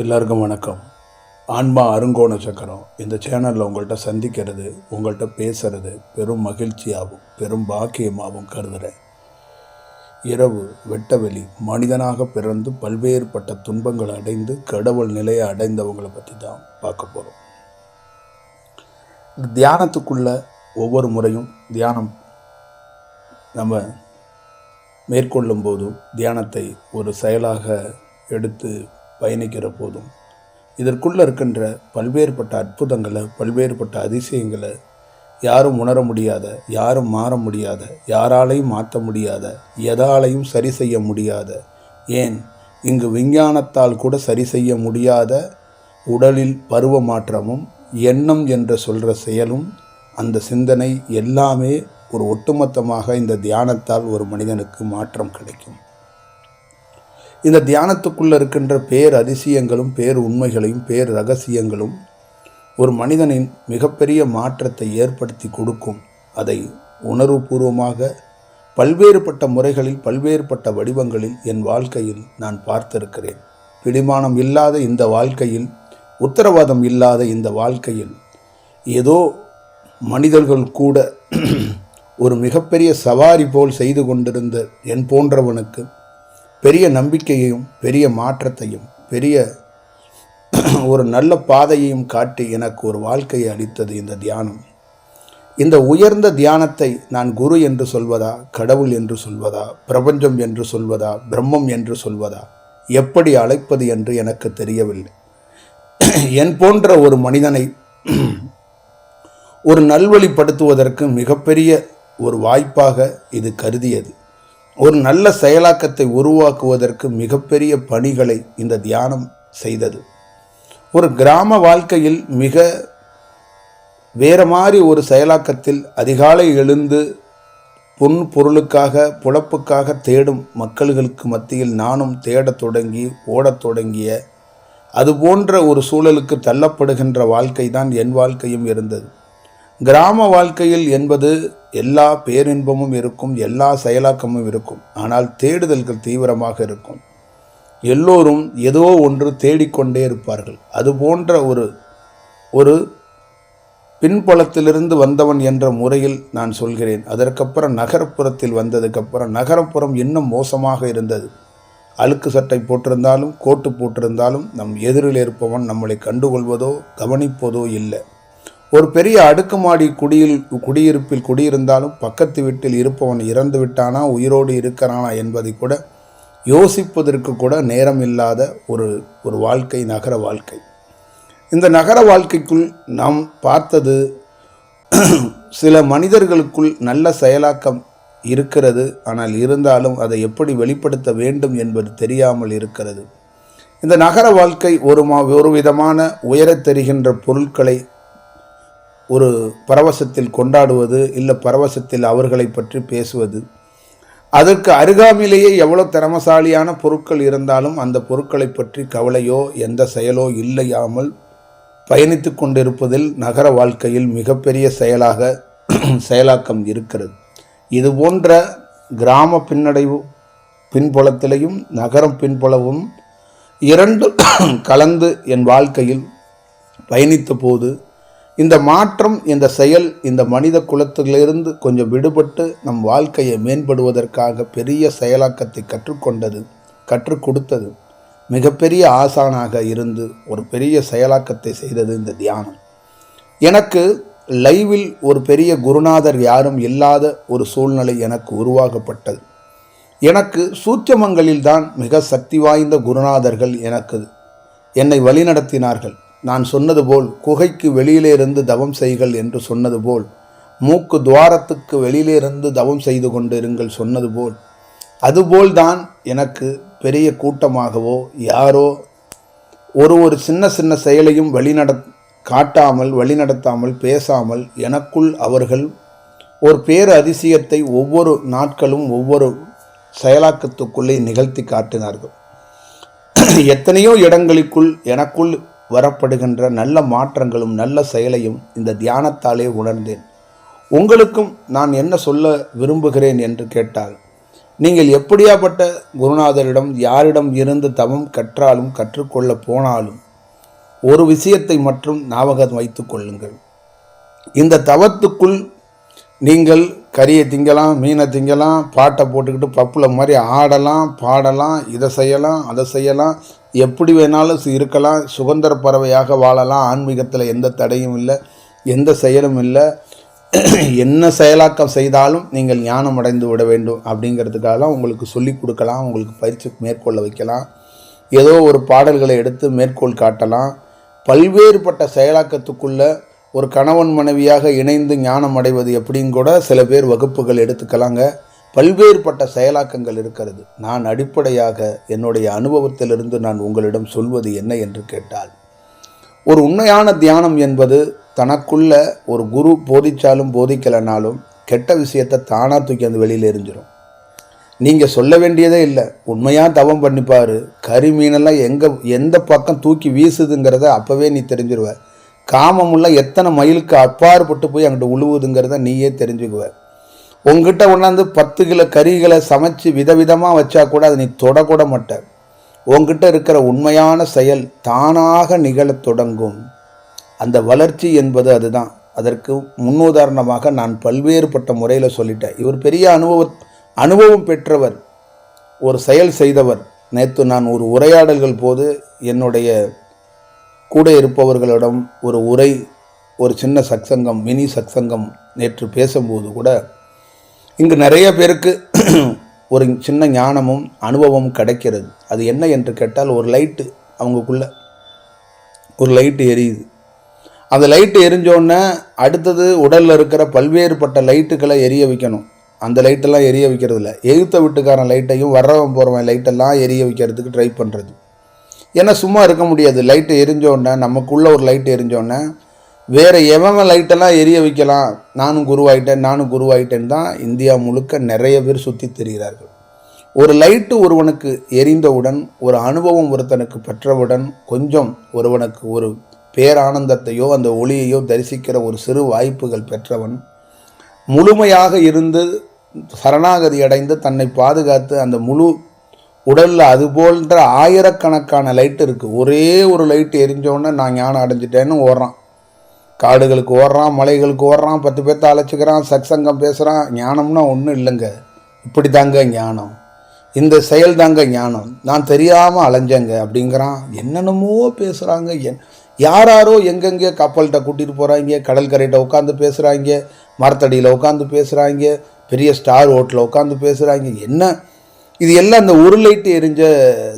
எல்லாருக்கும் வணக்கம். ஆன்மா அருங்கோண சக்கரம் இந்த சேனலில் உங்கள்கிட்ட சந்திக்கிறது, உங்கள்கிட்ட பேசுகிறது பெரும் மகிழ்ச்சியாகவும் பெரும் பாக்கியமாகவும் கருதுகிறேன். இரவு வெட்டவெளி மனிதனாக பிறந்து பல்வேறுபட்ட துன்பங்களை அடைந்து கடவுள் நிலையை அடைந்தவங்களை பற்றி தான் பார்க்க போகிறோம். தியானத்துக்குள்ள ஒவ்வொரு முறையும் தியானம் நம்ம மேற்கொள்ளும் போதும் தியானத்தை ஒரு செயலாக எடுத்து பயணிக்கிற போதும் இதற்குள்ளே இருக்கின்ற பல்வேறுபட்ட அற்புதங்களை, பல்வேறுபட்ட அதிசயங்களை யாரும் உணர முடியாத, யாரும் மாற முடியாத, யாராலையும் மாற்ற முடியாத, எதாலையும் சரி செய்ய முடியாத, ஏன் இங்கு விஞ்ஞானத்தால் கூட சரி செய்ய முடியாத உடலில் பருவ மாற்றமும் எண்ணம் என்று சொல்கிற செயலும் அந்த சிந்தனை எல்லாமே ஒரு ஒட்டுமொத்தமாக இந்த தியானத்தால் ஒரு மனிதனுக்கு மாற்றம் கிடைக்கும். இந்த தியானத்துக்குள்ளே இருக்கின்ற பேர் அதிசயங்களும் பேர் உண்மைகளையும் பேர் ரகசியங்களும் ஒரு மனிதனின் மிகப்பெரிய மாற்றத்தை ஏற்படுத்தி கொடுக்கும். அதை உணர்வுபூர்வமாக பல்வேறுபட்ட முறைகளில் பல்வேறுபட்ட வடிவங்களில் என் வாழ்க்கையில் நான் பார்த்திருக்கிறேன். பிடிமானம் இல்லாத இந்த வாழ்க்கையில், உத்தரவாதம் இல்லாத இந்த வாழ்க்கையில் ஏதோ மனிதர்கள் கூட ஒரு மிகப்பெரிய சவாரி போல் செய்து கொண்டிருந்த என் போன்றவனுக்கு பெரிய நம்பிக்கையையும் பெரிய மாற்றத்தையும் பெரிய ஒரு நல்ல பாதையையும் காட்டி எனக்கு ஒரு வாழ்க்கையை அளித்தது இந்த தியானம். இந்த உயர்ந்த தியானத்தை நான் குரு என்று சொல்வதா, கடவுள் என்று சொல்வதா, பிரபஞ்சம் என்று சொல்வதா, பிரம்மம் என்று சொல்வதா, எப்படி அழைப்பது என்று எனக்கு தெரியவில்லை. என் போன்ற ஒரு மனிதனை ஒரு நல்வழிப்படுத்துவதற்கு மிகப்பெரிய ஒரு வாய்ப்பாக இது கருதியது. ஒரு நல்ல செயலாக்கத்தை உருவாக்குவதற்கு மிகப்பெரிய பணிகளை இந்த தியானம் செய்தது. ஒரு கிராம வாழ்க்கையில் மிக வேற மாதிரி ஒரு செயலாக்கத்தில் அதிகாலை எழுந்து பொருளுக்காக புழப்புக்காக தேடும் மக்களுக்கு மத்தியில் நானும் தேடத் தொடங்கி ஓடத் தொடங்கிய அதுபோன்ற ஒரு சூழலுக்கு தள்ளப்படுகின்ற வாழ்க்கை தான் என் வாழ்க்கையும் இருந்தது. கிராம வாழ்க்கையில் என்பது எல்லா பேரின்பமும் இருக்கும், எல்லா செயலாக்கமும் இருக்கும். ஆனால் தேடுதல்கள் தீவிரமாக இருக்கும். எல்லோரும் ஏதோ ஒன்று தேடிக்கொண்டே இருப்பார்கள். அதுபோன்ற ஒரு பின்புலத்திலிருந்து வந்தவன் என்ற முறையில் நான் சொல்கிறேன். அதற்கப்புறம் நகரப்புறத்தில் வந்ததுக்கப்புறம் நகரப்புறம் இன்னும் மோசமாக இருந்தது. அழுக்கு சட்டை போட்டிருந்தாலும் கோட்டு போட்டிருந்தாலும் நம் எதிரில் இருப்பவன் நம்மளை கண்டுகொள்வதோ கவனிப்பதோ இல்லை. ஒரு பெரிய அடுக்குமாடி குடியிருப்பில் குடியிருந்தாலும் பக்கத்து வீட்டில் இருப்பவன் இறந்து விட்டானா உயிரோடு இருக்கிறானா என்பதை கூட யோசிப்பதற்கு கூட நேரம் இல்லாத ஒரு வாழ்க்கை நகர வாழ்க்கை. இந்த நகர வாழ்க்கைக்குள் நாம் பார்த்தது சில மனிதர்களுக்குள் நல்ல செயலாக்கம் இருக்கிறது. ஆனால் இருந்தாலும் அதை எப்படி வெளிப்படுத்த வேண்டும் என்பது தெரியாமல் இருக்கிறது. இந்த நகர வாழ்க்கை ஒரு விதமான உயரத் தெரிகின்ற பொருட்களை ஒரு பரவசத்தில் கொண்டாடுவது, இல்லை பரவசத்தில் அவர்களை பற்றி பேசுவது, அதற்கு அருகாமையிலேயே எவ்வளோ திறமசாலியான பொருட்கள் இருந்தாலும் அந்த பொருட்களை பற்றி கவலையோ எந்த செயலோ இல்லையாமல் பயணித்து கொண்டிருப்பதில் நகர வாழ்க்கையில் மிகப்பெரிய செயலாக்கம் இருக்கிறது. இது போன்ற கிராம பின்புலத்திலையும் நகரம் பின்புலவும் இரண்டு கலந்து என் வாழ்க்கையில் பயணித்த போது இந்த மாற்றம், இந்த செயல் இந்த மனித குலத்திலிருந்து கொஞ்சம் விடுபட்டு நம் வாழ்க்கையை மேம்படுவதற்காக பெரிய செயலாக்கத்தை கற்றுக் கொடுத்தது. மிகப்பெரிய ஆசானாக இருந்து ஒரு பெரிய செயலாக்கத்தை செய்தது இந்த தியானம். எனக்கு லைவில் ஒரு பெரிய குருநாதர் யாரும் இல்லாத ஒரு சூழ்நிலை எனக்கு உருவாக்கப்பட்டது. எனக்கு சூட்சமங்களில் தான் மிக சக்தி வாய்ந்த குருநாதர்கள் என்னை வழிநடத்தினார்கள். நான் சொன்னது போல் குகைக்கு வெளியிலே இருந்து தவம் செய்கள் என்று சொன்னது போல், மூக்கு துவாரத்துக்கு வெளியிலே இருந்து தவம் செய்து கொண்டு இருங்கள் சொன்னது போல், அதுபோல்தான் எனக்கு பெரிய கூட்டமாகவோ யாரோ ஒரு சின்ன செயலையும் வழிநடத்தாமல் பேசாமல் எனக்குள் அவர்கள் ஒரு பேரு அதிசயத்தை ஒவ்வொரு நாட்களும் ஒவ்வொரு செயலாக்கத்துக்குள்ளே நிகழ்த்தி காட்டினார்கள். எத்தனையோ இடங்களுக்குள் எனக்குள் வரப்படுகின்ற நல்ல மாற்றங்களும் நல்ல செயலையும் இந்த தியானத்தாலே உணர்ந்தேன். உங்களுக்கும் நான் என்ன சொல்ல விரும்புகிறேன் என்று கேட்டால், நீங்கள் எப்படியாப்பட்ட குருநாதரிடம் யாரிடம் இருந்து தவம் கற்றாலும் கற்றுக்கொள்ள போனாலும் ஒரு விஷயத்தை மட்டும் ஞாபகம் வைத்து கொள்ளுங்கள். இந்த தவத்துக்குள் நீங்கள் கறியை திங்கலாம், மீனை திங்கலாம், பாட்டை போட்டுக்கிட்டு பப்புல மாதிரி ஆடலாம், பாடலாம், இதை செய்யலாம், அதை செய்யலாம், எப்படி வேணாலும் இருக்கலாம், சுதந்திர பறவையாக வாழலாம். ஆன்மீகத்தில் எந்த தடையும் இல்லை, எந்த செயலும் இல்லை. என்ன செயலாக்கம் செய்தாலும் நீங்கள் ஞானம் அடைந்து விட வேண்டும் அப்படிங்கிறதுக்காக உங்களுக்கு சொல்லிக் கொடுக்கலாம், உங்களுக்கு பயிற்சி மேற்கொள்ள வைக்கலாம், ஏதோ ஒரு பாடல்களை எடுத்து மேற்கோள் காட்டலாம். பல்வேறுபட்ட செயலாக்கத்துக்குள்ள ஒரு கணவன் மனைவியாக இணைந்து ஞானம் அடைவது எப்படின்னு கூட சில பேர் வகுப்புகள் எடுத்துக்கலாங்க. பல்வேறுபட்ட செயலாக்கங்கள் இருக்கிறது. நான் அடிப்படையாக என்னுடைய அனுபவத்திலிருந்து நான் உங்களிடம் சொல்வது என்ன என்று கேட்டால், ஒரு உண்மையான தியானம் என்பது தனக்குள்ள ஒரு குரு போதிச்சாலும் போதிக்கலைனாலும் கெட்ட விஷயத்தை தானாக தூக்கி அந்த வெளியில் எரிஞ்சிடும். நீங்கள் சொல்ல வேண்டியதே இல்லை. உண்மையாக தவம் பண்ணிப்பார். கறி மீனெல்லாம் எந்த பக்கம் தூக்கி வீசுதுங்கிறத அப்போவே நீ தெரிஞ்சிருவ. காமமுள்ள எத்தனை மைலுக்கு அப்பாற்பட்டு போய் அங்கிட்டு உழுவுதுங்கிறத நீயே தெரிஞ்சுக்குவ. உங்ககிட்ட கொண்டாந்து 10 கிலோ கறிகளை சமைச்சு விதவிதமாக வச்சா கூட அதை நீ தொடக்கூட மாட்ட. உங்ககிட்ட இருக்கிற உண்மையான செயல் தானாக நிகழத் தொடங்கும். அந்த வளர்ச்சி என்பது அதுதான். அதற்கு முன்னுதாரணமாக நான் பல்வேறுபட்ட முறையில் சொல்லிட்டேன். இவர் பெரிய அனுபவம் பெற்றவர், ஒரு செயல் செய்தவர். நேற்று நான் ஒரு உரையாடல்கள் போது என்னுடைய கூட இருப்பவர்களிடம் ஒரு சின்ன சத்சங்கம், மினி சத்சங்கம் நேற்று பேசும்போது கூட இங்கு நிறைய பேருக்கு ஒரு சின்ன ஞானமும் அனுபவமும் கிடைக்கிறது. அது என்ன என்று கேட்டால், ஒரு லைட்டு அவங்களுக்குள்ள ஒரு லைட்டு எரியுது. அந்த லைட்டு எரிஞ்சோடனே அடுத்தது உடலில் இருக்கிற பல்வேறுபட்ட லைட்டுகளை எரிய வைக்கணும். அந்த லைட்டெல்லாம் எரிய வைக்கிறது இல்லை. எதிர்த்த வீட்டுக்காரன் லைட்டையும் வர்றவன் போகிறவன் லைட்டெல்லாம் எரிய வைக்கிறதுக்கு ட்ரை பண்ணுறது. ஏன்னா சும்மா இருக்க முடியாது. லைட்டு எரிஞ்சோடனே, நமக்குள்ளே ஒரு லைட்டு எரிஞ்சோடனே வேறு எவன் லைட்டெல்லாம் எரிய வைக்கலாம், நானும் குருவாயிட்டேன் தான் இந்தியா முழுக்க நிறைய பேர் சுற்றி திரிகிறார்கள். ஒரு லைட்டு ஒருவனுக்கு எரிந்தவுடன், ஒரு அனுபவம் ஒருத்தனுக்கு பெற்றவுடன், கொஞ்சம் ஒருவனுக்கு ஒரு பேரானந்தத்தையோ அந்த ஒளியையோ தரிசிக்கிற ஒரு சிறு வாய்ப்புகள் பெற்றவன் முழுமையாக இருந்து சரணாகதி அடைந்து தன்னை பாதுகாத்து அந்த முழு உடலில் அது போன்ற ஆயிரக்கணக்கான லைட்டு இருக்குது. ஒரே ஒரு லைட்டு எரிஞ்சோடனே நான் ஞானம் அடைஞ்சிட்டேன்னு ஓடுறான். காடுகளுக்கு ஓடுறான், மலைகளுக்கு ஓடுறான், 10 பேர்த்த அழைச்சிக்கிறான், சத்சங்கம் பேசுகிறான். ஞானம்னா ஒன்றும் இல்லைங்க. இப்படி தாங்க ஞானம், இந்த செயல் தாங்க ஞானம், நான் தெரியாமல் அலைஞ்சங்க அப்படிங்கிறான். என்னென்னமோ பேசுகிறாங்க. யாரோ எங்கெங்கே கப்பல்கிட்ட கூட்டிகிட்டு போகிறாங்க, கடற்கரைகிட்ட உட்காந்து பேசுகிறாங்க, மரத்தடியில் உட்காந்து பேசுகிறாங்க, பெரிய ஸ்டார் ஹோட்டலில் உட்காந்து பேசுகிறாங்க. என்ன இது எல்லாம் இந்த ஒரு லைட்டு எரிஞ்ச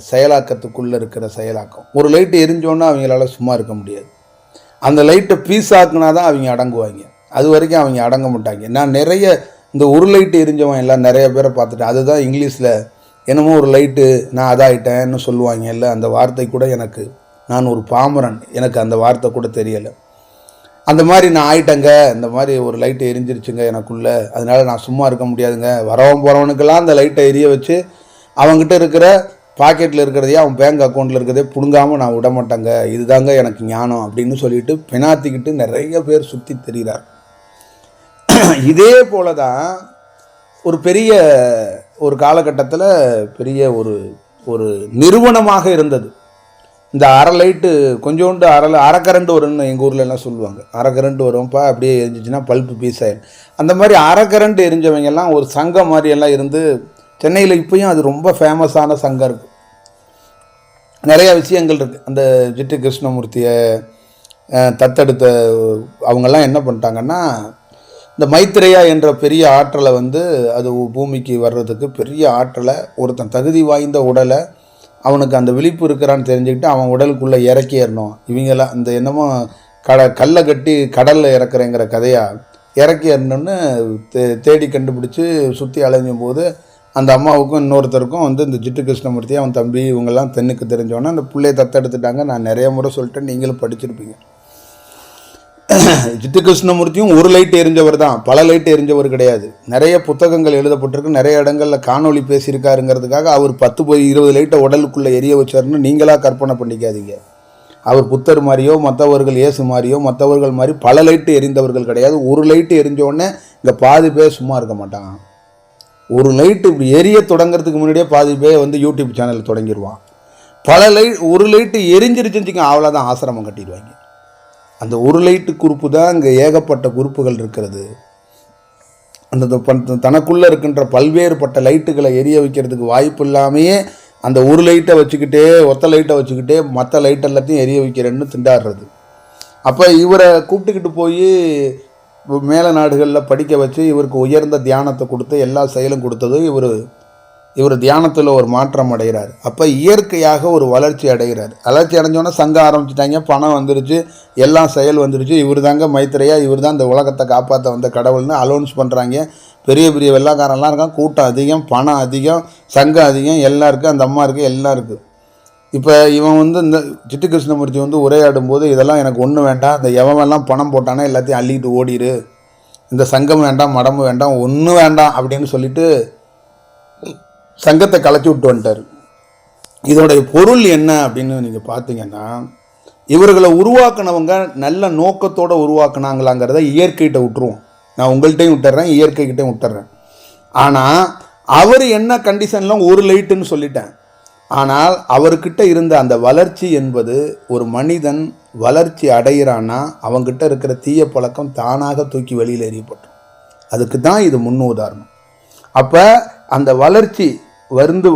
செயலாக்கத்துக்குள்ளே இருக்கிற செயலாக்கம். ஒரு லைட்டு எரிஞ்சோன்னா அவங்களால சும்மா இருக்க முடியாது. அந்த லைட்டை பீஸ் ஆக்குனா தான் அவங்க அடங்குவாங்க. அது வரைக்கும் அவங்க அடங்க மாட்டாங்க. நான் நிறைய இந்த ஒரு லைட்டு எரிஞ்சவன் எல்லாம் நிறைய பேரை பார்த்துட்டேன். அதுதான் இங்கிலீஷில் என்னமோ ஒரு லைட்டு நான் அதாயிட்டேன்னு சொல்லுவாங்க. இல்லை, அந்த வார்த்தை கூட நான் ஒரு பாமரன், எனக்கு அந்த வார்த்தை கூட தெரியலை. அந்த மாதிரி நான் ஆயிட்டேங்க, இந்த மாதிரி ஒரு லைட்டு எரிஞ்சிருச்சுங்க எனக்குள்ளே, அதனால் நான் சும்மா இருக்க முடியாதுங்க. வரவன் போகிறவனுக்கெல்லாம் அந்த லைட்டை எரிய வச்சு அவங்ககிட்ட இருக்கிற பாக்கெட்டில் இருக்கிறதையே அவன் பேங்க் அக்கௌண்ட்டில் இருக்கிறதே பிடுங்காமல் நான் விட மாட்டேங்க, இதுதாங்க எனக்கு ஞானம் அப்படின்னு சொல்லிட்டு பினாத்திக்கிட்டு நிறைய பேர் சுற்றி தெரிகிறார். இதே போல தான் ஒரு காலகட்டத்தில் பெரிய ஒரு நிறுவனமாக இருந்தது. இந்த அரை லைட்டு கொஞ்சோண்டு அரை கரண்ட் வரும்னு எங்கள் ஊரில் எல்லாம் சொல்லுவாங்க. அரை கரண்ட் வரும்ப்பா, அப்படியே எரிஞ்சிச்சுன்னா பல்ப்பு பீஸ் ஆயிடும். அந்த மாதிரி அரை கரண்ட் எரிஞ்சவங்கெல்லாம் ஒரு சங்கம் மாதிரியெல்லாம் இருந்து சென்னையில் இப்போயும் அது ரொம்ப ஃபேமஸான சங்கம் இருக்குது. நிறையா விஷயங்கள் இருக்குது. அந்த ஜிட்டு கிருஷ்ணமூர்த்தியை தத்தெடுத்த அவங்கெல்லாம் என்ன பண்ணிட்டாங்கன்னா, இந்த மைத்ரேயா என்ற பெரிய ஆற்றலை அது பூமிக்கு வர்றதுக்கு பெரிய ஆற்றலை, ஒருத்தன் தகுதி வாய்ந்த உடலை அவனுக்கு அந்த விழிப்பு இருக்கிறான்னு தெரிஞ்சுக்கிட்டு அவன் உடலுக்குள்ளே இறக்கிடணும். இவங்கெல்லாம் இந்த என்னமோ கல்லை கட்டி கடலில் இறக்குறேங்கிற கதையாக இறக்கிடணுன்னு தேடி கண்டுபிடிச்சி சுற்றி அலைஞ்சும் போது அந்த அம்மாவுக்கும் இன்னொருத்தருக்கும் இந்த ஜிட்டு கிருஷ்ணமூர்த்தி அவன் தம்பி இவங்கெல்லாம் தென்னுக்கு தெரிஞ்சோன்னே அந்த பிள்ளையை தத்தெடுத்துட்டாங்க. நான் நிறைய முறை சொல்லிட்டேன், நீங்களும் படிச்சிருப்பீங்க. ஜிட்டு கிருஷ்ணமூர்த்தியும் ஒரு லைட் எரிஞ்சவர் தான், பல லைட் எரிஞ்சவர் கிடையாது. நிறைய புத்தகங்கள் எழுதப்பட்டிருக்கு, நிறைய இடங்களில் காணொலி பேசியிருக்காருங்கிறதுக்காக அவர் 10-20 லைட்டை உடலுக்குள்ளே எரிய வச்சாருன்னு நீங்களாக கற்பனை பண்ணிக்காதீங்க. அவர் புத்தர் மாதிரியோ மற்றவர்கள் இயேசு மாதிரியோ மற்றவர்கள் மாதிரி பல லைட்டு எரிந்தவர்கள் கிடையாது. ஒரு லைட்டு எரிஞ்சோடனே இங்கே பாதி பேர் சும்மா இருக்க மாட்டாங்க. ஒரு லைட்டு இப்படி எரிய தொடங்கிறதுக்கு முன்னாடியே பாதி பேர் வந்து யூடியூப் சேனல் தொடங்கிடுவான். ஒரு லைட்டு எரிஞ்சிருச்சுன்னு வச்சுக்கோங்க, அவ்வளோதான், ஆசிரமம் கட்டிடுவாங்க. அந்த ஒரு லைட்டு குரூப்பு தான் இங்கே ஏகப்பட்ட குரூப்புகள் இருக்கிறது. அந்த தனக்குள்ளே இருக்கின்ற பல்வேறுபட்ட லைட்டுகளை எரிய வைக்கிறதுக்கு வாய்ப்பு இல்லாமையே அந்த ஒரு லைட்டை வச்சுக்கிட்டே ஒத்த லைட்டை வச்சுக்கிட்டே மற்ற லைட் எல்லாத்தையும் எரிய வைக்கிறேன்னு திண்டாடுறது. அப்போ இவரை கூப்பிட்டுக்கிட்டு போய் மேல நாடுகளில் படிக்க வச்சு இவருக்கு உயர்ந்த தியானத்தை கொடுத்து எல்லா செயலும் கொடுத்தது இவர் தியானத்தில் ஒரு மாற்றம் அடைகிறார். அப்போ இயற்கையாக ஒரு வளர்ச்சி அடைகிறார். வளர்ச்சி அடைஞ்சோன்னா சங்கம் ஆரம்பிச்சிட்டாங்க, பணம் வந்துருச்சு, எல்லாம் செயல் வந்துருச்சு. இவர் தாங்க மைத்திரையா, இவர் தான் இந்த உலகத்தை காப்பாற்ற வந்த கடவுள்னு அலௌன்ஸ் பண்ணுறாங்க. பெரிய பெரிய வெள்ளாக்காரெல்லாம் இருக்கான், கூட்டம் அதிகம், பணம் அதிகம், சங்கம் அதிகம், எல்லாம் இருக்குது, அந்த அம்மா இருக்குது, எல்லாம் இருக்குது. இப்போ இவன் வந்து இந்த சிட்டு கிருஷ்ணமூர்த்தி வந்து உரையாடும் போது இதெல்லாம் எனக்கு ஒன்றும் வேண்டாம், இந்த எவமெல்லாம் பணம் போட்டானே எல்லாத்தையும் அள்ளிட்டு ஓடிடு, இந்த சங்கம் வேண்டாம், மடம்பு வேண்டாம், ஒன்றும் வேண்டாம் அப்படின்னு சொல்லிட்டு சங்கத்தை கலைச்சி விட்டு வந்துட்டார். இதோடைய பொருள் என்ன அப்படின்னு நீங்கள் பார்த்தீங்கன்னா, இவர்களை உருவாக்குனவங்க நல்ல நோக்கத்தோடு உருவாக்குனாங்களாங்கிறத இயற்கைகிட்ட விட்டுருவோம். நான் உங்கள்கிட்டையும் விட்டுறேன், இயற்கைக்கிட்டையும் விட்டுறேன். ஆனால் அவர் என்ன கண்டிஷன்லாம் ஒரு லைட்டுன்னு சொல்லிட்டேன். ஆனால் அவர்கிட்ட இருந்த அந்த வளர்ச்சி என்பது, ஒரு மனிதன் வளர்ச்சி அடைகிறான்னா அவங்ககிட்ட இருக்கிற தீய பழக்கம் தானாக தூக்கி வெளியில் எறியப்பட்டோம். அதுக்கு தான் இது முன்னுதாரணம். அப்போ அந்த வளர்ச்சி வந்த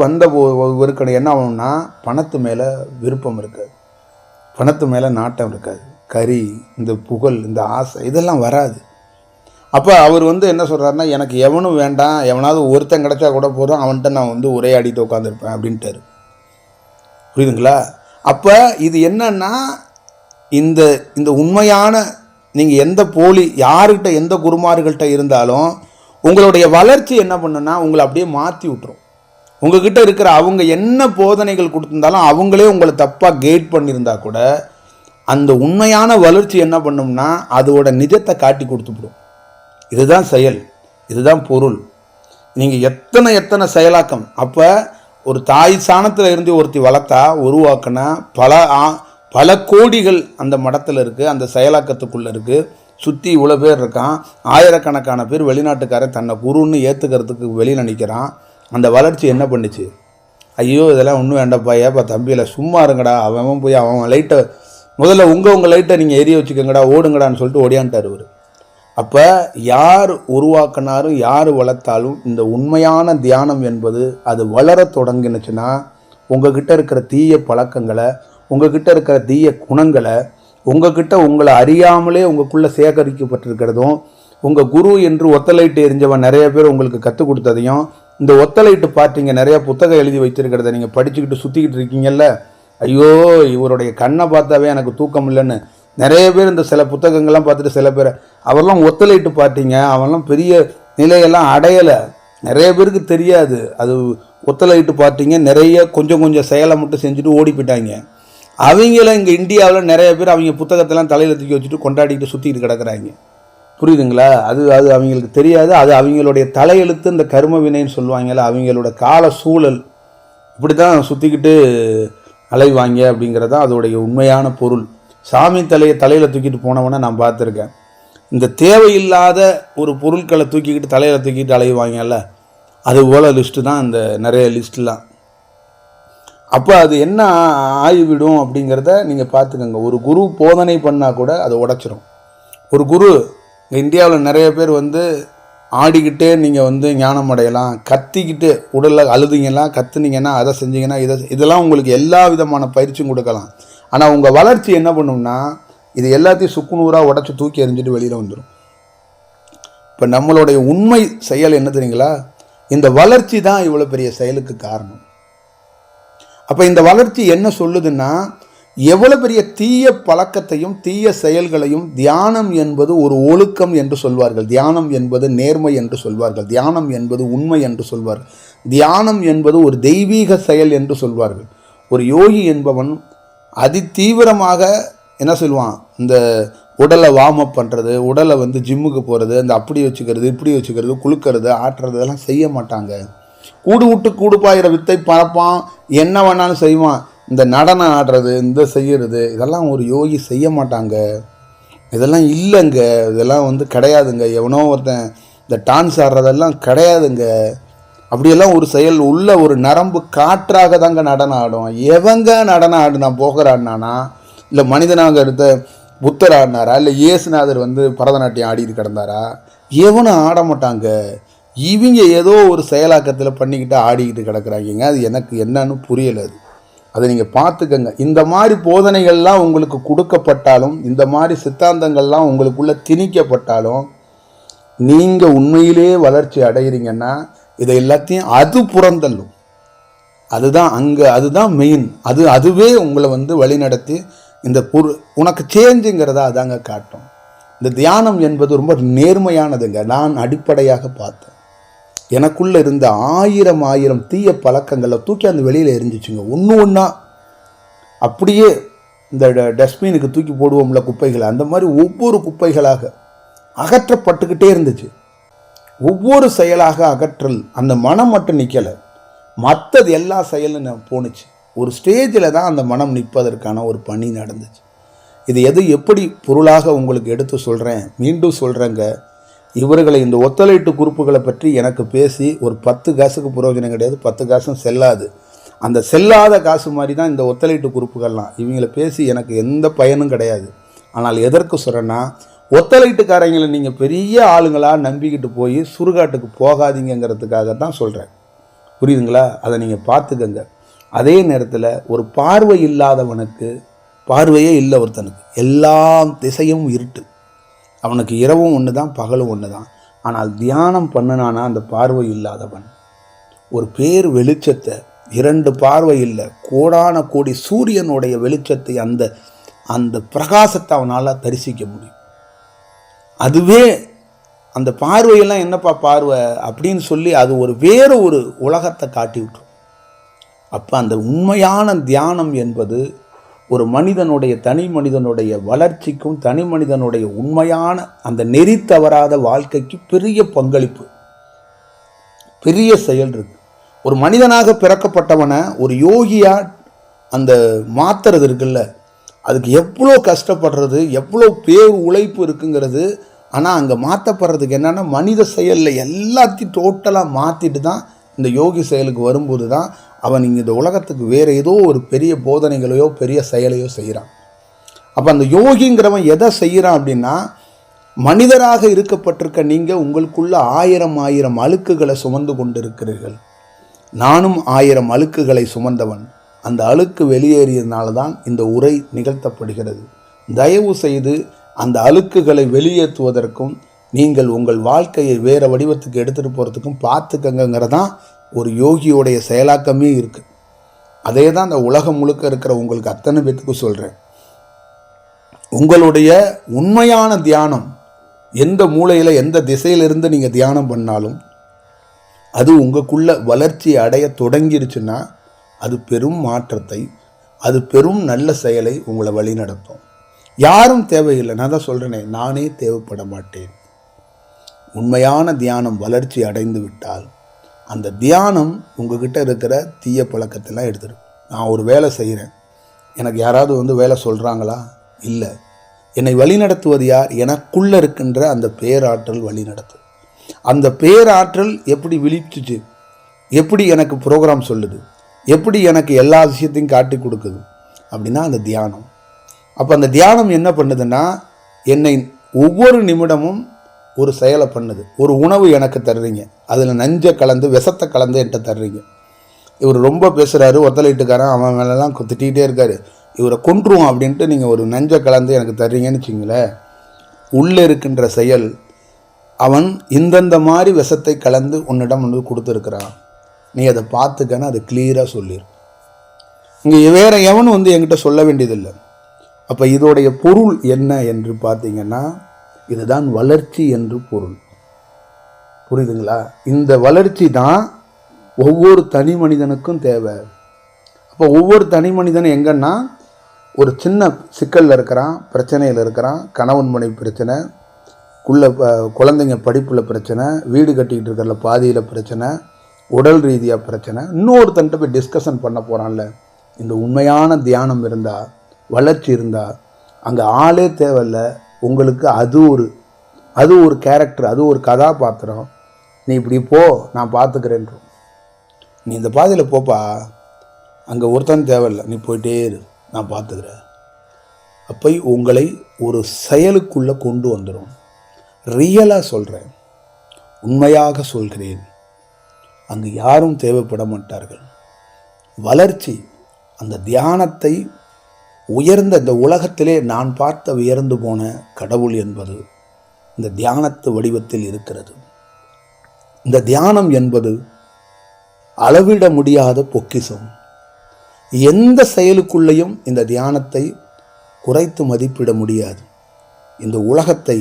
இவருக்கு என்ன ஆகணும்னா, பணத்து மேலே விருப்பம் இருக்காது, பணத்து மேலே நாட்டம் இருக்காது, கறி, இந்த புகழ், இந்த ஆசை இதெல்லாம் வராது. அப்போ அவர் வந்து என்ன சொல்கிறாருன்னா, எனக்கு எவனும் வேண்டாம், எவனாவது ஒருத்தன் கிடச்சா கூட போதும், அவன்கிட்ட நான் வந்து உரையாடிட்டு உட்காந்துருப்பேன் அப்படின்ட்டாரு. புரியுதுங்களா? அப்போ இது என்னன்னா, இந்த உண்மையான நீங்கள் எந்த போலி யாருக்கிட்ட எந்த குருமார்கள்ட்ட இருந்தாலும் உங்களுடைய வளர்ச்சி என்ன பண்ணுன்னா உங்களை அப்படியே மாற்றி விட்டுரும். உங்ககிட்ட இருக்கிற அவங்க என்ன போதனைகள் கொடுத்துருந்தாலும் அவங்களே உங்களை தப்பாக கைட் பண்ணியிருந்தா கூட அந்த உண்மையான வளர்ச்சி என்ன பண்ணும்னா அதோட நிஜத்தை காட்டி கொடுத்துவிடும். இதுதான் செயல், இதுதான் பொருள். நீங்கள் எத்தனை செயலாக்கம். அப்போ ஒரு தாய் சாணத்தில் இருந்து ஒருத்தி வளர்த்தா உருவாக்கினா பல கோடிகள் அந்த மடத்தில் இருக்குது, அந்த செயலாக்கத்துக்குள்ளே இருக்குது. சுற்றி இவ்வளோ பேர் இருக்கான், ஆயிரக்கணக்கான பேர் வெளிநாட்டுக்காரன் தன்னை குருன்னு ஏற்றுக்கிறதுக்கு வெளியில் நிற்கிறான். அந்த வளர்ச்சி என்ன பண்ணுச்சு? ஐயோ இதெல்லாம் ஒன்றும் வேண்டாப்பா, ஏப்பா தம்பியில் சும்மா இருங்கடா, அவன் போய் அவன் லைட்டை முதல்ல உங்கள் லைட்டை நீங்கள் எரிய வச்சுக்கோங்கடா, ஓடுங்கடான்னு சொல்லிட்டு ஓடியான்ட்டார் அவர். அப்போ யார் உருவாக்கினாரும் யார் வளர்த்தாலும் இந்த உண்மையான தியானம் என்பது அது வளர தொடங்கினுச்சுன்னா உங்ககிட்ட இருக்கிற தீய பழக்கங்களை, உங்ககிட்ட இருக்கிற தீய குணங்களை, உங்ககிட்ட உங்களை அறியாமலே உங்களுக்குள்ளே சேகரிக்கப்பட்டிருக்கிறதும், உங்கள் குரு என்று ஒத்தலைட்டு எரிஞ்சவன் நிறைய பேர் உங்களுக்கு கற்றுக் கொடுத்ததையும், இந்த ஒத்தலைட்டு பார்த்தீங்க நிறைய புத்தகம் எழுதி வச்சிருக்கிறத நீங்கள் படிச்சுக்கிட்டு சுற்றிக்கிட்டு இருக்கீங்கல்ல, ஐயோ இவருடைய கண்ணை பார்த்தாவே எனக்கு தூக்கம் இல்லைன்னு நிறைய பேர் இந்த சில புத்தகங்கள்லாம் பார்த்துட்டு சில பேர் அவரெல்லாம் ஒத்தலைட்டு பார்த்தீங்க, அவெல்லாம் பெரிய நிலையெல்லாம் அடையலை, நிறைய பேருக்கு தெரியாது. அது ஒத்தலைட்டு பார்த்தீங்க நிறைய கொஞ்சம் செயலை மட்டும் செஞ்சுட்டு ஓடி போயிட்டாங்க. அவங்கள இங்கே இந்தியாவில் நிறைய பேர் அவங்க புத்தகத்தெல்லாம் தலையில் தூக்கி வச்சுட்டு கொண்டாடிட்டு சுற்றிட்டு கிடக்கிறாங்க. புரியுதுங்களா? அது அவங்களுக்கு தெரியாது. அது அவங்களுடைய தலையெழுத்து, இந்த கர்ம வினைன்னு சொல்லுவாங்கள்ல, அவங்களோட கால சூழல் இப்படி தான் சுற்றிக்கிட்டு அலைவாங்க அப்படிங்கிறதான் அதோடைய உண்மையான பொருள். சாமி தலையில் தூக்கிட்டு போனவனை நான் பார்த்துருக்கேன். இந்த தேவையில்லாத ஒரு பொருட்களை தூக்கிக்கிட்டு தலையில் தூக்கிட்டு அலைவாங்கல்ல, அதுபோல் லிஸ்ட்டு தான் இந்த நிறைய லிஸ்ட்லாம். அப்போ அது என்ன ஆகிவிடும் அப்படிங்கிறத நீங்கள் பார்த்துக்கோங்க. ஒரு குரு போதனை பண்ணால் கூட அதை உடைச்சிரும். ஒரு குரு இந்தியாவில் நிறைய பேர் வந்து ஆடிக்கிட்டே நீங்கள் வந்து ஞானம் அடையலாம், கத்திக்கிட்டு உடலில் அழுதிங்கன்னா கத்துனீங்கன்னா அதை செஞ்சீங்கன்னா இதெல்லாம் உங்களுக்கு எல்லா விதமான பயிற்சியும் கொடுக்கலாம். ஆனால் உங்கள் வளர்ச்சி என்ன பண்ணும்னா இது எல்லாத்தையும் சுக்குநூறாக உடச்சி தூக்கி எறிஞ்சிட்டு வெளியில் வந்துடும். இப்போ நம்மளுடைய உண்மை செயல் என்ன தெரியுங்களா? இந்த வளர்ச்சி தான் இவ்வளோ பெரிய செயலுக்கு காரணம். அப்போ இந்த வளர்ச்சி என்ன சொல்லுதுன்னா, எவ்வளோ பெரிய தீய பழக்கத்தையும் தீய செயல்களையும், தியானம் என்பது ஒரு ஒழுக்கம் என்று சொல்வார்கள், தியானம் என்பது நேர்மை என்று சொல்வார்கள், தியானம் என்பது உண்மை என்று சொல்வார்கள், தியானம் என்பது ஒரு தெய்வீக செயல் என்று சொல்வார்கள். ஒரு யோகி என்பவன் அதிதீவிரமாக என்ன சொல்லுவான், இந்த உடலை வார்ம் அப் பண்ணுறது, உடலை வந்து ஜிம்முக்கு போகிறது, இந்த அப்படி வச்சுக்கிறது இப்படி வச்சுக்கிறது, குளுக்கிறது ஆட்டுறது இதெல்லாம் செய்ய மாட்டாங்க. கூடு விட்டு கூடு பாயிற வித்தை பறப்பான், என்ன வேணாலும் செய்வான். இந்த நடனம் ஆடுறது, இந்த செய்கிறது இதெல்லாம் ஒரு யோகி செய்ய மாட்டாங்க. இதெல்லாம் இல்லைங்க, இதெல்லாம் வந்து கிடையாதுங்க. எவனோ ஒருத்தன் இந்த டான்ஸ் ஆடுறதெல்லாம் கிடையாதுங்க. அப்படியெல்லாம் ஒரு செயல் உள்ள ஒரு நரம்பு காற்றாக தாங்க நடனம் ஆடும். எவங்க நடனம் ஆடுனா போகர் ஆடினானா, இல்லை மனிதனாக எடுத்த புத்தர் ஆடினாரா, இல்லை இயேசுநாதர் பரதநாட்டியம் ஆடிட்டு கிடந்தாரா? எவனும் ஆட மாட்டாங்க. இவங்க ஏதோ ஒரு செயலாக்கத்தில் பண்ணிக்கிட்டு ஆடிக்கிட்டு கிடக்குறாங்க. அது எனக்கு என்னன்னு புரியலை. அதை நீங்கள் பார்த்துக்கங்க. இந்த மாதிரி போதனைகள்லாம் உங்களுக்கு கொடுக்கப்பட்டாலும், இந்த மாதிரி சித்தாந்தங்கள்லாம் உங்களுக்குள்ளே திணிக்கப்பட்டாலும், நீங்கள் உண்மையிலே வளர்ச்சி அடைகிறீங்கன்னா இதை எல்லாத்தையும் அது புறந்தள்ளும். அதுதான் மெயின். அதுவே உங்களை வழிநடத்தி இந்த உனக்கு சேஞ்சுங்கிறதா அதாங்க காட்டும். இந்த தியானம் என்பது ரொம்ப நேர்மையானதுங்க. நான் அடிப்படையாக பார்த்தேன். எனக்குள்ளே இருந்த ஆயிரம் தீய பழக்கங்களை தூக்கி அந்த வெளியில் எரிஞ்சிச்சுங்க. ஒன்றா அப்படியே இந்த டஸ்ட்பினுக்கு தூக்கி போடுவோம்ல குப்பைகளை, அந்த மாதிரி ஒவ்வொரு குப்பைகளாக அகற்றப்பட்டுக்கிட்டே இருந்துச்சு. ஒவ்வொரு செயலாக அகற்றல். அந்த மனம் மட்டும் நிற்கலை, மற்றது எல்லா செயலும் போணுச்சு. ஒரு ஸ்டேஜில் தான் அந்த மனம் நிற்பதற்கான ஒரு பணி நடந்துச்சு. இது எப்படி பொருளாக உங்களுக்கு எடுத்து சொல்கிறேன், மீண்டும் சொல்கிறேங்க. இவர்களை இந்த ஒத்தலைட்டு குரூப்புகளை பற்றி எனக்கு பேசி ஒரு 10 காசுக்கு பிரயோஜனம் கிடையாது. 10 காசும் செல்லாது. அந்த செல்லாத காசு மாதிரி தான் இந்த ஒத்தலைட்டு குரூப்புகள்லாம். இவங்களை பேசி எனக்கு எந்த பயனும் கிடையாது. ஆனால் எதற்கு சொல்கிறேன்னா, ஒத்தலைட்டுக்காரங்களை நீங்கள் பெரிய ஆளுங்களாக நம்பிக்கிட்டு போய் சுடுகாட்டுக்கு போகாதீங்கிறதுக்காக தான் சொல்கிறேன். புரியுதுங்களா? அதை நீங்கள் பார்த்துக்கங்க. அதே நேரத்தில் ஒரு பார்வை இல்லாதவனுக்கு பார்வையே இல்லை. ஒருத்தனுக்கு எல்லாம் திசையும் இருட்டு. அவனுக்கு இரவும் ஒன்று தான், பகலும் ஒன்று தான். ஆனால் தியானம் பண்ணினானா அந்த பார்வை இல்லாதவன் ஒரு பேர் வெளிச்சத்தை, 2 பார்வை இல்லை, கோடான கோடி சூரியனுடைய வெளிச்சத்தை, அந்த பிரகாசத்தை அவனால் தரிசிக்க முடியும். அதுவே அந்த பார்வையெல்லாம் என்னப்பா பார்வை அப்படின்னு சொல்லி அது வேறு ஒரு உலகத்தை காட்டி விட்டுரும். அப்போ அந்த உண்மையான தியானம் என்பது ஒரு மனிதனுடைய தனி மனிதனுடைய வளர்ச்சிக்கும் தனி மனிதனுடைய உண்மையான அந்த நெறி தவறாத வாழ்க்கைக்கு பெரிய பங்களிப்பு, பெரிய செயல் இருக்கு. ஒரு மனிதனாக பிறக்கப்பட்டவனை ஒரு யோகியா அந்த மாத்துறது இருக்குல்ல, அதுக்கு எவ்வளோ கஷ்டப்படுறது, எவ்வளோ பேர் உழைப்பு இருக்குங்கிறது. ஆனால் அங்கே மாற்றப்படுறதுக்கு என்னென்னா மனித செயலில் எல்லாத்தையும் டோட்டலாக மாற்றிட்டு தான் இந்த யோகி செயலுக்கு வரும்போது தான் அவன் இங்கே இந்த உலகத்துக்கு வேறு ஏதோ ஒரு பெரிய போதனைகளையோ பெரிய செயலையோ செய்கிறான். அப்போ அந்த யோகிங்கிறவன் எதை செய்கிறான் அப்படின்னா, மனிதராக இருக்கப்பட்டிருக்க நீங்கள் உங்களுக்குள்ள 1000 அழுக்குகளை சுமந்து கொண்டு இருக்கிறீர்கள். நானும் 1000 அழுக்குகளை சுமந்தவன். அந்த அழுக்கு வெளியேறியதுனால தான் இந்த உரை நிகழ்த்தப்படுகிறது. தயவு செய்து அந்த அழுக்குகளை வெளியேற்றுவதற்கும் நீங்கள் உங்கள் வாழ்க்கையை வேறு வடிவத்துக்கு எடுத்துகிட்டு போகிறதுக்கும் பார்த்துக்கங்கிறதான் ஒரு யோகியோடைய செயலாக்கமே இருக்குது. அதே தான் அந்த உலகம் முழுக்க இருக்கிற உங்களுக்கு அத்தனை பேத்துக்கு சொல்கிறேன். உங்களுடைய உண்மையான தியானம் எந்த மூலையில் எந்த திசையிலிருந்து நீங்கள் தியானம் பண்ணாலும் அது உங்களுக்குள்ள வளர்ச்சி அடைய தொடங்கிருச்சுன்னா அது பெரும் மாற்றத்தை, அது பெரும் நல்ல செயலை உங்களை வழி நடத்தும். யாரும் தேவையில்லை. நான் தான் சொல்கிறேனே, நானே தேவைப்பட மாட்டேன். உண்மையான தியானம் வளர்ச்சி அடைந்து விட்டால் அந்த தியானம் உங்ககிட்ட இருக்கிற தீய பழக்கத்தெல்லாம் எடுத்துடும். நான் ஒரு வேலை செய்கிறேன், எனக்கு யாராவது வேலை சொல்கிறாங்களா? இல்லை. என்னை வழிநடத்துவது யார்? எனக்குள்ளே இருக்கின்ற அந்த பேராற்றல் வழிநடத்து. அந்த பேராற்றல் எப்படி விழிச்சுச்சு, எப்படி எனக்கு ப்ரோக்ராம் சொல்லுது, எப்படி எனக்கு எல்லா விஷயத்தையும் காட்டி கொடுக்குது அப்படின்னா அந்த தியானம். அப்போ அந்த தியானம் என்ன பண்ணுதுன்னா, என்னை ஒவ்வொரு நிமிடமும் ஒரு செயலை பண்ணுது. ஒரு உணவு எனக்கு தர்றீங்க, அதில் நஞ்சை கலந்து விஷத்தை கலந்து என்கிட்ட தர்றீங்க. இவர் ரொம்ப பேசுகிறாரு, ஒத்தலைட்டுக்காரன், அவன் மேலெல்லாம் திட்டிகிட்டே இருக்காரு, இவரை கொன்றுவோம் அப்படின்ட்டு நீங்கள் ஒரு நஞ்சை கலந்து எனக்கு தர்றீங்கன்னு வச்சிங்களேன். உள்ளே இருக்கின்ற செயல், அவன் இந்தந்த மாதிரி விஷத்தை கலந்து உன்னிடம் கொடுத்துருக்குறான், நீ அதை பார்த்துக்கன்னு அது கிளியராக சொல்லிடும். இங்கே வேறு எவனும் என்கிட்ட சொல்ல வேண்டியதில்லை. அப்போ இதோடைய பொருள் என்ன என்று பார்த்தீங்கன்னா, இதுதான் வளர்ச்சி என்று பொருள். புரியுதுங்களா? இந்த வளர்ச்சி தான் ஒவ்வொரு தனி மனிதனுக்கும் தேவை. அப்போ ஒவ்வொரு தனி மனிதனும் எங்கன்னா ஒரு சின்ன சிக்கலில் இருக்கிறான், பிரச்சனையில் இருக்கிறான், கணவன் மனைவி பிரச்சனை, குழந்தைங்க படிப்பில் பிரச்சனை, வீடு கட்டிக்கிட்டு இருக்கிற பாதியில் பிரச்சனை, உடல் ரீதியாக பிரச்சனை, இன்னொருத்தன்ட்ட போய் டிஸ்கஷன் பண்ண போகிறான்ல. இந்த உண்மையான தியானம் இருந்தால், வளர்ச்சி இருந்தால், அங்கே ஆளே தேவையில்லை. உங்களுக்கு அது ஒரு கேரக்டர், அது ஒரு கதாபாத்திரம். நீ இப்படி போ, நான் பார்த்துக்கிறேன்றோம். நீ இந்த பாதையில் போப்பா, அங்கே ஒருத்தன் தேவையில்லை, நீ போயிட்டே இரு, நான் பார்த்துக்கிறேன். அப்போ உங்களை ஒரு செயலுக்குள்ளே கொண்டு வந்துடும். ரியலாக சொல்கிறேன், உண்மையாக சொல்கிறேன், அங்கு யாரும் தேவைப்பட மாட்டார்கள். வளர்ச்சி, அந்த தியானத்தை உயர்ந்த இந்த உலகத்திலே நான் பார்த்த உயர்ந்து போன கடவுள் என்பது இந்த தியானத்து வடிவத்தில் இருக்கிறது. இந்த தியானம் என்பது அளவிட முடியாத பொக்கிஷம். எந்த செயலுக்குள்ளேயும் இந்த தியானத்தை குறைத்து மதிப்பிட முடியாது. இந்த உலகத்தை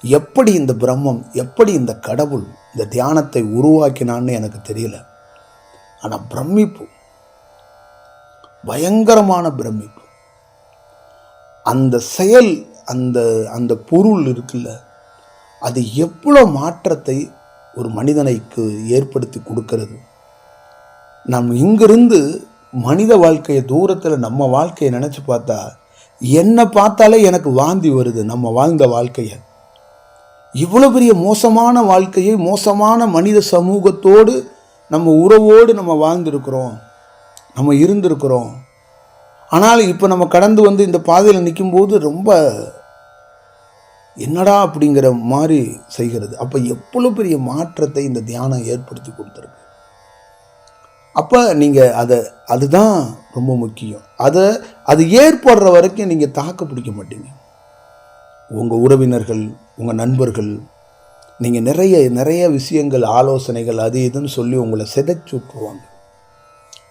எப்படி இந்த பிரம்மம், எப்படி இந்த கடவுள் இந்த தியானத்தை உருவாக்கினான்னு எனக்கு தெரியல. ஆனால் பிரமிப்பு, பயங்கரமான பிரமிப்பு. அந்த செயல், அந்த பொருள் இருக்குல்ல, அது எவ்வளோ மாற்றத்தை ஒரு மனிதனைக்கு ஏற்படுத்தி கொடுக்கிறது. நம் இங்கிருந்து மனித வாழ்க்கையை தூரத்தில் நம்ம வாழ்க்கையை நினச்சி பார்த்தா, என்னை பார்த்தாலே எனக்கு வாந்தி வருது. நம்ம வாழ்ந்த வாழ்க்கையை, இவ்வளோ பெரிய மோசமான வாழ்க்கையை, மோசமான மனித சமூகத்தோடு நம்ம உறவோடு நம்ம வாழ்ந்திருக்கிறோம், நம்ம இருந்திருக்கிறோம். ஆனால் இப்போ நம்ம கடந்து வந்து இந்த பாதையில் நிற்கும்போது ரொம்ப என்னடா அப்படிங்கிற மாதிரி செய்கிறது. அப்போ எவ்வளோ பெரிய மாற்றத்தை இந்த தியானம் ஏற்படுத்தி கொடுத்துருக்கு. அப்போ நீங்கள் அதுதான் ரொம்ப முக்கியம். அது ஏற்படுற வரைக்கும் நீங்கள் தாக்கு பிடிக்க மாட்டீங்க. உங்கள் உறவினர்கள், உங்கள் நண்பர்கள், நீங்கள் நிறைய விஷயங்கள், ஆலோசனைகள், அது இதுன்னு சொல்லி உங்களை சிதைச்சு விட்டுருவாங்க.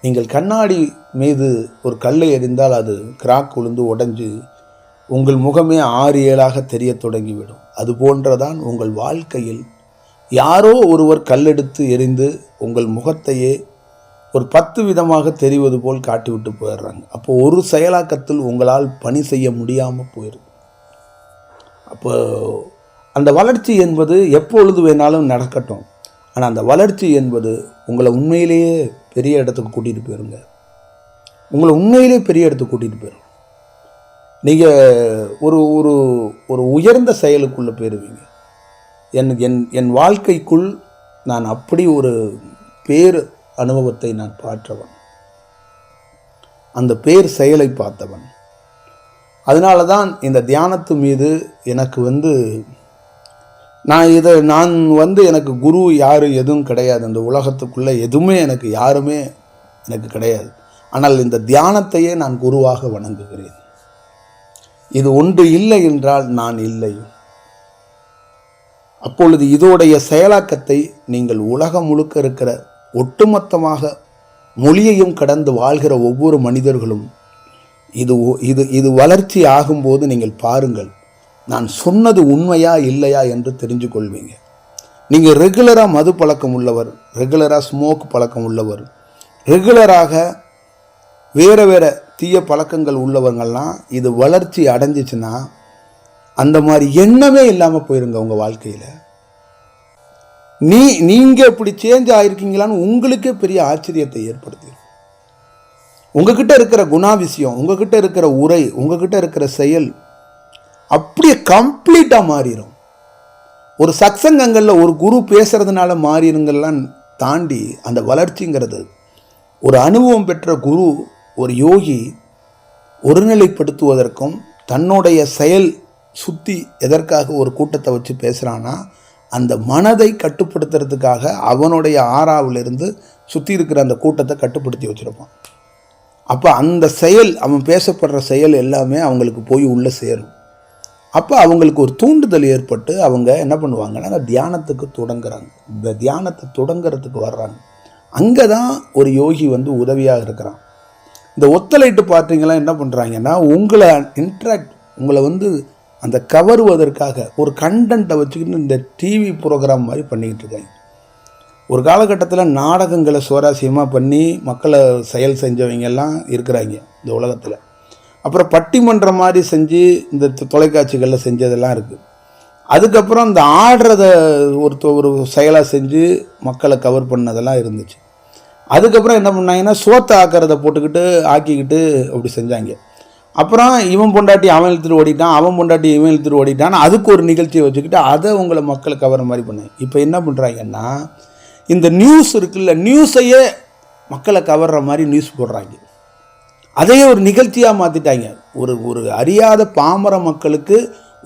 நீங்கள் கண்ணாடி மீது ஒரு கல்லை எறிந்தால் அது கிராக் விழுந்து உடைஞ்சு உங்கள் முகமே 6-7 தெரிய தொடங்கிவிடும். அது போன்றதான் உங்கள் வாழ்க்கையில் யாரோ ஒருவர் கல்லெடுத்து எறிந்து உங்கள் முகத்தையே ஒரு 10 விதமாக தெரிவது போல் காட்டிவிட்டு போயிடுறாங்க. அப்போ ஒரு செயலாக்கத்தில் உங்களால் பணி செய்ய முடியாமல் போயிடும். அப்போ அந்த வளர்ச்சி என்பது எப்பொழுது வேணாலும் நடக்கட்டும். ஆனால் அந்த வளர்ச்சி என்பது உங்களை உண்மையிலேயே பெரிய இடத்துக்கு கூட்டிகிட்டு போயிருங்க. உங்களை உண்மையிலே பெரிய இடத்துக்கு கூட்டிகிட்டு போயிடும். நீங்கள் ஒரு ஒரு ஒரு உயர்ந்த செயலுக்குள்ளே போயிடுவீங்க. என் வாழ்க்கைக்குள் நான் அப்படி ஒரு பேர் அனுபவத்தை நான் பார்த்தவன், அந்த பேர் செயலை பார்த்தவன். அதனால தான் இந்த தியானத்து மீது எனக்கு எனக்கு குரு யார் எதுவும் கிடையாது. இந்த உலகத்துக்குள்ளே எதுவுமே யாருமே எனக்கு கிடையாது. ஆனால் இந்த தியானத்தையே நான் குருவாக வணங்குகிறேன். இது ஒன்று இல்லை என்றால் நான் இல்லை. அப்பொழுது இதோடைய செயலாக்கத்தை நீங்கள் உலகம் முழுக்க இருக்கிற ஒட்டுமொத்தமாக மொழியையும் கடந்து வாழ்கிற ஒவ்வொரு மனிதர்களும் இது வளர்ச்சி ஆகும்போது நீங்கள் பாருங்கள், நான் சொன்னது உண்மையா இல்லையா என்று தெரிஞ்சு கொள்வீங்க. நீங்கள் ரெகுலராக மது பழக்கம் உள்ளவர், ரெகுலராக ஸ்மோக் பழக்கம் உள்ளவர், ரெகுலராக வேறு தீய பழக்கங்கள் உள்ளவங்கள்லாம் இது வளர்ச்சி அடைஞ்சிச்சுன்னா அந்த மாதிரி எண்ணமே இல்லாமல் போயிருங்க உங்கள் வாழ்க்கையில். நீங்கள் இப்படி சேஞ்ச் ஆகிருக்கீங்களான்னு உங்களுக்கே பெரிய ஆச்சரியத்தை ஏற்படுத்தி, உங்ககிட்ட இருக்கிற குணாதிசயம், உங்ககிட்ட இருக்கிற உரை, உங்ககிட்ட இருக்கிற செயல் அப்படியே கம்ப்ளீட்டாக மாறிடும். ஒரு சத்சங்கங்களில் ஒரு குரு பேசுறதுனால மாறிடுங்கள்லாம் தாண்டி அந்த வளர்ச்சிங்கிறது ஒரு அனுபவம் பெற்ற குரு, ஒரு யோகி ஒருநிலைப்படுத்துவதற்கும் தன்னுடைய செயல் சுற்றி எதற்காக ஒரு கூட்டத்தை வச்சு பேசுகிறான்னா அந்த மனதை கட்டுப்படுத்துறதுக்காக அவனுடைய ஆறாவிலிருந்து சுற்றி இருக்கிற அந்த கூட்டத்தை கட்டுப்படுத்தி வச்சுருப்பான். அப்போ அந்த செயல், அவன் பேசப்படுற செயல் எல்லாமே அவங்களுக்கு போய் உள்ளே சேரும். அப்போ அவங்களுக்கு ஒரு தூண்டுதல் ஏற்பட்டு அவங்க என்ன பண்ணுவாங்கன்னா அந்த தியானத்துக்கு தொடங்குறாங்க. இந்த தியானத்தை தொடங்குறதுக்கு வர்றாங்க. அங்கே தான் ஒரு யோகி உதவியாக இருக்கிறான். இந்த ஒத்தலைட்டு பார்த்தீங்களா என்ன பண்ணுறாங்கன்னா உங்களை உங்களை அந்த கவருவதற்காக ஒரு கண்டென்ட்டை வச்சுக்கிட்டு இந்த டிவி ப்ரோக்ராம் மாதிரி பண்ணிக்கிட்டு இருக்காங்க. ஒரு காலகட்டத்தில் நாடகங்களை சுவாரஸ்யமாக பண்ணி மக்களை செயல் செஞ்சவங்கெல்லாம் இருக்கிறாங்க இந்த உலகத்தில். அப்புறம் பட்டிமன்றம் மாதிரி செஞ்சு இந்த தொலைக்காட்சிகளில் செஞ்சதெல்லாம் இருக்குது. அதுக்கப்புறம் இந்த ஆடுறத ஒரு செயலாக செஞ்சு மக்களை கவர் பண்ணதெல்லாம் இருந்துச்சு. அதுக்கப்புறம் என்ன பண்ணாங்கன்னா சோத்தை ஆக்கிக்கிட்டு அப்படி செஞ்சாங்க. அப்புறம் இவன் பொண்டாட்டி அவன் இழுத்துட்டு ஓடிட்டான், அவன் பொண்டாட்டி இவன் இழுத்துட்டு ஓடிட்டான், அதுக்கு ஒரு நிகழ்ச்சியை வச்சுக்கிட்டு அதை உங்களை மக்களை கவர மாதிரி பண்ணாங்க. இப்போ என்ன பண்ணுறாங்கன்னா இந்த நியூஸ் இருக்குல்ல, நியூஸையே மக்களை கவர்ற மாதிரி நியூஸ் போடுறாங்க. அதையே ஒரு நிகழ்ச்சியாக மாற்றிட்டாங்க. ஒரு அறியாத பாமர மக்களுக்கு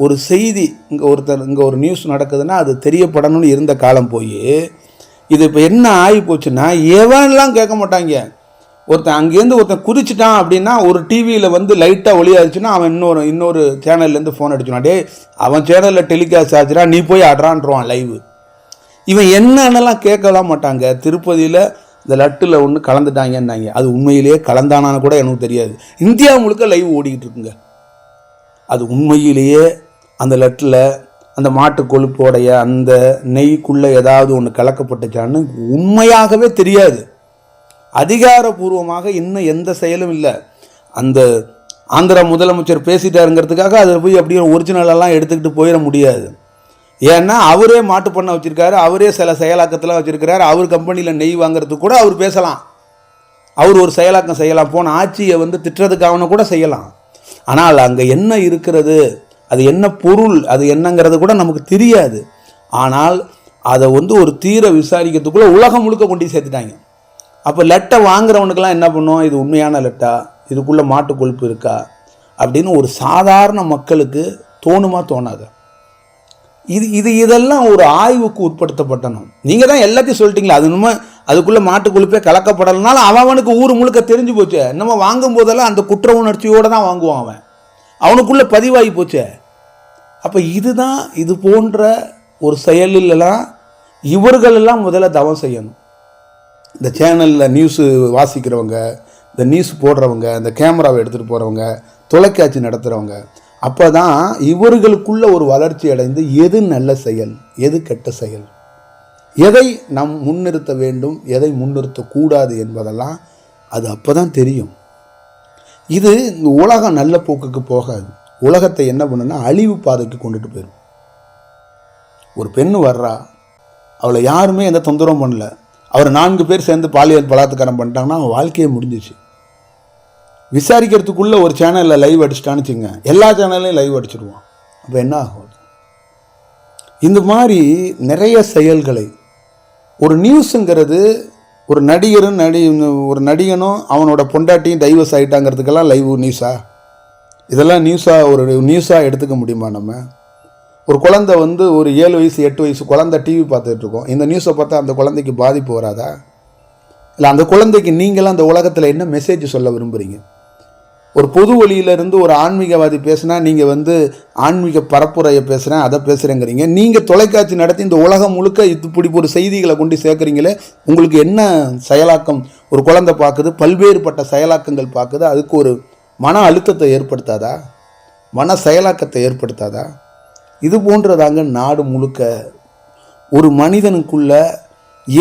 ஒரு செய்தி, இங்கே ஒரு நியூஸ் நடக்குதுன்னா அது தெரியப்படணும்னு இருந்த காலம் போய் இது இப்போ என்ன ஆகி போச்சுன்னா, எவன்லாம் கேட்க மாட்டாங்க. அங்கேருந்து ஒருத்தன் குதிச்சிட்டான் அப்படின்னா ஒரு டிவியில் வந்து லைட்டாக ஒளியாச்சுன்னா அவன் இன்னொரு சேனல்லேருந்து ஃபோன் அடிச்சுனா, டே அவன் சேனலில் டெலிகாஸ்ட் ஆச்சுனா நீ போய் ஆடுறான்றான் லைவ். இவன் என்னன்னெல்லாம் கேட்கலாம் மாட்டாங்க. திருப்பதியில் இந்த லட்டில் ஒன்று கலந்துட்டாங்கன்னாங்க, அது உண்மையிலேயே கலந்தானான்னு கூட எனக்கு தெரியாது. இந்தியா முழுக்க லைவ் ஓடிக்கிட்டு இருக்குங்க. அது உண்மையிலேயே அந்த லட்டில் அந்த மாட்டு கொழுப்போடைய அந்த நெய்க்குள்ளே ஏதாவது ஒன்று கலக்கப்பட்டுச்சான்னு உண்மையாகவே தெரியாது. அதிகாரப்பூர்வமாக இன்னும் எந்த செயலும் இல்லை. அந்த ஆந்திரா முதலமைச்சர் பேசிட்டாருங்கிறதுக்காக அதில் போய் அப்படியே ஒரிஜினலெல்லாம் எடுத்துக்கிட்டு போயிட முடியாது. ஏன்னா அவரே மாட்டு பண்ணை வச்சுருக்காரு, அவரே சில செயலாக்கத்தெல்லாம் வச்சுருக்கிறாரு. அவர் கம்பெனியில் நெய் வாங்கிறதுக்கு கூட அவர் பேசலாம், அவர் ஒரு செயலாக்கம் செய்யலாம், போன ஆட்சியை வந்து திட்டுறதுக்காக கூட செய்யலாம். ஆனால் அங்கே என்ன இருக்கிறது, அது என்ன பொருள், அது என்னங்கிறது கூட நமக்கு தெரியாது. ஆனால் அதை வந்து ஒரு தீர விசாரிக்கிறதுக்குள்ளே உலகம் முழுக்க கொண்டு சேர்த்துட்டாங்க. அப்போ லெட்டை வாங்குறவனுக்கெல்லாம் என்ன பண்ணும், இது உண்மையான லெட்டா, இதுக்குள்ளே மாட்டு கொழுப்பு இருக்கா அப்படின்னு ஒரு சாதாரண மக்களுக்கு தோணுமா தோணாது? இதெல்லாம் ஒரு ஆய்வுக்கு உட்படுத்தப்பட்டணும். நீங்கள் தான் எல்லாத்தையும் சொல்லிட்டீங்களா, அது இன்னும் அதுக்குள்ளே மாட்டு கொழுப்பே கலக்கப்படலைனால அவனுக்கு ஊர் முழுக்க தெரிஞ்சு போச்சு. நம்ம வாங்கும் போதெல்லாம் அந்த குற்ற உணர்ச்சியோடு தான் வாங்குவான், அவனுக்குள்ளே பதிவாகி போச்சு. அப்போ இதுதான், இது போன்ற ஒரு செயலெல்லாம் இவர்களெல்லாம் முதல்ல தவம் செய்யணும். இந்த சேனலில் நியூஸு வாசிக்கிறவங்க, இந்த நியூஸ் போடுறவங்க, இந்த கேமராவை எடுத்துகிட்டு போகிறவங்க, தொலைக்காட்சி நடத்துகிறவங்க, அப்போ தான் இவர்களுக்குள்ள ஒரு வளர்ச்சி அடைந்து எது நல்ல செயல், எது கெட்ட செயல், எதை நாம் முன்னிறுத்த வேண்டும், எதை முன்னிறுத்தக்கூடாது என்பதெல்லாம் அது அப்போ தான் தெரியும். இது இந்த உலகம் நல்ல போக்குக்கு போகாது. உலகத்தை என்ன பண்ணுன்னா அழிவு பாதைக்கு கொண்டுட்டு போயிடும். ஒரு பெண்ணு வர்றா, அவளை யாருமே எந்த தொந்தரவும் பண்ணல, அவர் 4 பேர் சேர்ந்து பாலியல் பலாத்காரம் பண்ணிட்டாங்கன்னா அவன் வாழ்க்கையே முடிஞ்சிச்சு. விசாரிக்கிறதுக்குள்ளே ஒரு சேனலில் லைவ் அடிச்சிட்டான்னு வச்சுங்க, எல்லா சேனல்லையும் லைவ் அடிச்சிடுவான். அப்போ என்ன ஆகும்? இந்த மாதிரி நிறைய செயல்களை, ஒரு நியூஸுங்கிறது, ஒரு நடிகனும் அவனோட பொண்டாட்டியும் டைவர்ஸ் ஆகிட்டாங்கிறதுக்கெல்லாம் லைவ் நியூஸா? இதெல்லாம் ஒரு நியூஸாக எடுத்துக்க முடியுமா? நம்ம ஒரு குழந்தை வந்து ஒரு 7 வயசு 8 வயசு குழந்தை டிவி பார்த்துட்ருக்கோம், இந்த நியூஸை பார்த்தா அந்த குழந்தைக்கு பாதிப்பு வராதா? இல்லை அந்த குழந்தைக்கு நீங்களாம் அந்த உலகத்தில் என்ன மெசேஜ் சொல்ல விரும்புகிறீங்க? ஒரு பொது வழியிலேருந்து ஒரு ஆன்மீகவாதி பேசுனா நீங்கள் வந்து ஆன்மீக பரப்புரையை பேசுகிறேன், அதை பேசுகிறேங்கிறீங்க. நீங்கள் தொலைக்காட்சி நடத்தி இந்த உலகம் முழுக்க இப்படி ஒரு செய்திகளை கொண்டு சேர்க்குறீங்களே, உங்களுக்கு என்ன செயலாக்கம்? ஒரு குழந்தை பார்க்குது, பல்வேறுபட்ட செயலாக்கங்கள் பார்க்குது, அதுக்கு ஒரு மன அழுத்தத்தை ஏற்படுத்தாதா, மன செயலாக்கத்தை ஏற்படுத்தாதா? இது போன்றதாங்க நாடு முழுக்க ஒரு மனிதனுக்குள்ள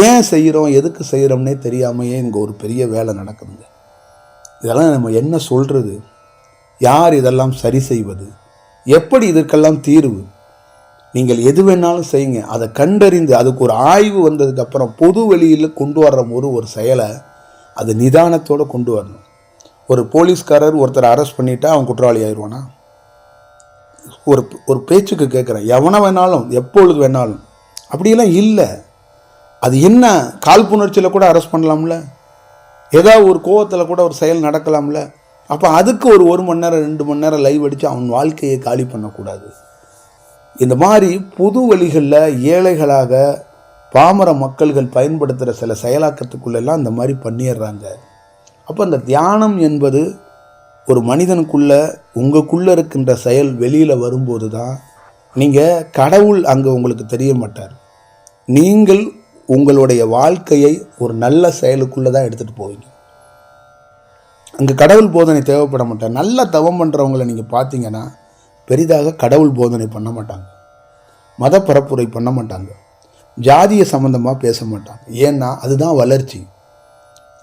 ஏன் செய்கிறோம், எதுக்கு செய்கிறோம்னே தெரியாமையே இங்கே ஒரு பெரிய வேலை நடக்குதுங்க. இதெல்லாம் நம்ம என்ன சொல்கிறது? யார் இதெல்லாம் சரி செய்வது? எப்படி இதற்கெல்லாம் தீர்வு? நீங்கள் எது வேணாலும் செய்யுங்க, அதை கண்டறிந்து அதுக்கு ஒரு ஆய்வு வந்ததுக்கப்புறம் பொது வெளியில் கொண்டு வர்ற ஒரு செயலை அது நிதானத்தோடு கொண்டு வரணும். ஒரு போலீஸ்காரர் ஒருத்தரை அரெஸ்ட் பண்ணிட்டா அவன் குற்றவாளி ஆயிடுவானா? ஒரு பேச்சுக்கு கேட்குறேன், எவனை வேணாலும் எப்பொழுது வேணாலும் அப்படியெல்லாம் இல்லை. அது என்ன, காழ்ப்புணர்ச்சியில் கூட அரெஸ்ட் பண்ணலாம்ல, ஏதாவது ஒரு கோவத்தில் கூட ஒரு செயல் நடக்கலாம்ல. அப்போ அதுக்கு ஒரு 1 மணி நேரம் 2 மணி நேரம் லைவ் அடித்து அவன் வாழ்க்கையை காலி பண்ணக்கூடாது. இந்த மாதிரி பொது வழிகளில் ஏழைகளாக பாமர மக்கள்கள் பயன்படுத்துகிற சில செயலாக்கத்துக்குள்ளெல்லாம் இந்த மாதிரி பண்ணிடுறாங்க. அப்போ அந்த தியானம் என்பது ஒரு மனிதனுக்குள்ள, உங்களுக்குள்ளே இருக்கின்ற செயல் வெளியில் வரும்போது தான் நீங்கள் கடவுள் அங்கே உங்களுக்கு தெரிய மாட்டார். நீங்கள் உங்களுடைய வாழ்க்கையை ஒரு நல்ல செயலுக்குள்ளே தான் எடுத்துகிட்டு போவீங்க. அங்கே கடவுள் போதனை தேவைப்பட மாட்டார். நல்ல தவம் பண்ணுறவங்களை நீங்கள் பார்த்தீங்கன்னா பெரிதாக கடவுள் போதனை பண்ண மாட்டாங்க, மத பரப்புரை பண்ண மாட்டாங்க, ஜாதிய சம்பந்தமாக பேச மாட்டாங்க. ஏன்னா அதுதான் வளர்ச்சி.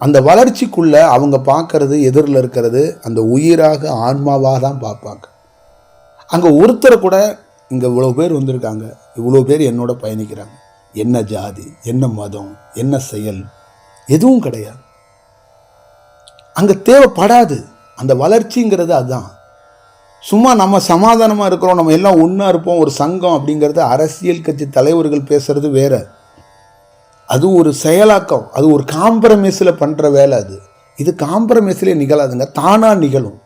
அந்த வளர்ச்சிக்குள்ளே அவங்க பார்க்கறது, எதிரில் இருக்கிறது அந்த உயிராக ஆன்மாவாக தான் பார்ப்பாங்க. அங்கே ஒருத்தரை கூட இங்கே இவ்வளோ பேர் வந்திருக்காங்க, இவ்வளோ பேர் என்னோட பயணிக்கிறாங்க, என்ன ஜாதி, என்ன மதம், என்ன செயல், எதுவும் கிடையாது. அங்கே தேவைப்படாது. அந்த வளர்ச்சிங்கிறது அதுதான். சும்மா நம்ம சமாதானமாக இருக்கிறோம், நம்ம எல்லாம் ஒன்றா இருப்போம், ஒரு சங்கம் அப்படிங்கிறது அரசியல் கட்சி தலைவர்கள் பேசுகிறது வேற. அது ஒரு செயலாக்கம், அது ஒரு காம்ப்ரமைஸில் பண்ணுற வேலை. இது காம்ப்ரமைஸ்லேயே நிகழாதுங்க, தானாக நிகழும்,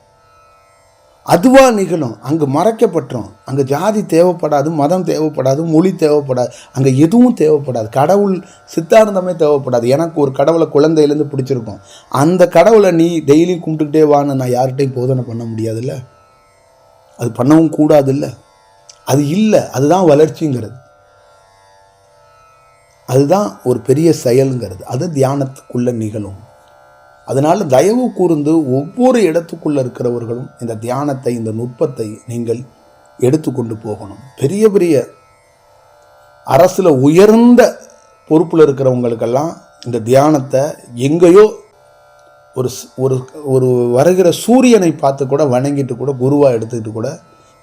அதுவாக நிகழும். அங்கே மறைக்கப்பட்டுரும். அங்கே ஜாதி தேவைப்படாது, மதம் தேவைப்படாது, மொழி தேவைப்படாது, அங்கே எதுவும் தேவைப்படாது. கடவுள் சித்தாந்தமே தேவைப்படாது. எனக்கு ஒரு கடவுளை குழந்தையிலேருந்து பிடிச்சிருக்கும். அந்த கடவுளை நீ டெய்லியும் கும்பிட்டுக்கிட்டே வான்னு நான் யார்கிட்டையும் போதனை பண்ண முடியாதுல்ல, அது பண்ணவும் கூடாதுல்ல. அது இல்லை, அதுதான் வளர்ச்சிங்கிறது, அதுதான் ஒரு பெரிய செயலுங்கிறது. அது தியானத்துக்குள்ளே நிகழும். அதனால் தயவு கூர்ந்து ஒவ்வொரு இடத்துக்குள்ளே இருக்கிறவர்களும் இந்த தியானத்தை, இந்த நுட்பத்தை நீங்கள் எடுத்துக்கொண்டு போகணும். பெரிய பெரிய அரசில் உயர்ந்த பொறுப்பில் இருக்கிறவங்களுக்கெல்லாம் இந்த தியானத்தை எங்கேயோ ஒரு ஒரு ஒரு வருகிற சூரியனை பார்த்து கூட வணங்கிட்டு கூட குருவாக எடுத்துக்கிட்டு கூட,